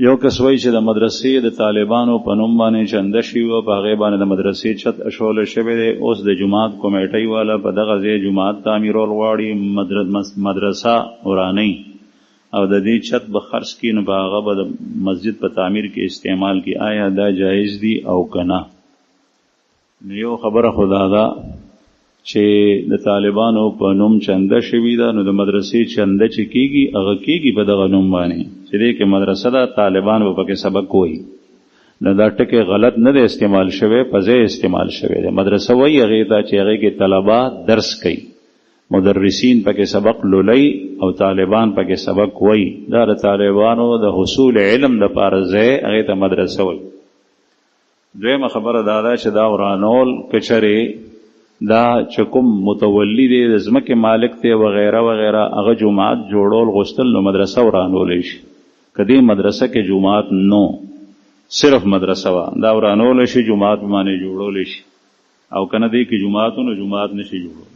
یو کس وایي چې د مدرسې د طالبانو په نوم باندې چنده شوي وه، په هغې باندې د مدرسې چت اچولی شوی دی. اوس د جومات کمیټۍ والا په دغه ځای جومات تعمیرول غواړي، مدرسه ورانۍ او د دې چت به خرڅ کړي، نو په هغه به د مسجد په تعمیر کې استعمال کړي. آیا دا جایز دي او که نه؟ نو یو خبره خو دا ده چې د طالبانو په نوم چنده شوي ده، نو د مدرسې چنده چې کېږي هغه کېږي په دغه نوم باندې چې دی کې مدرسه ده، طالبان به پکې سبق وایي. نو دا ټکی غلط نه دی استعمال شوی، په ځای استعمال شوی دی. مدرسه وایي هغې ته چې هغې کې طلبه درس کوي، مدرسین پکې سبق لولي او طالبان پکې سبق وایي. دا د طالبانو د حصول علم دپاره ځای هغې ته مدرسه وایي. دویمه خبره دا ده چې دا ورانول کچرې دا چې کوم متولی دی د ځمکې مالک دی وغیره وغیره هغه جومات جوړول غوښتل، نو مدرسه ورانولی شي. که دې مدرسه کې جومات نو صرف مدرسه وه، دا ورانولی شي، جومات باندې جوړولی شي. او که نه دی کې جومات نو جومات نشي جوړولی.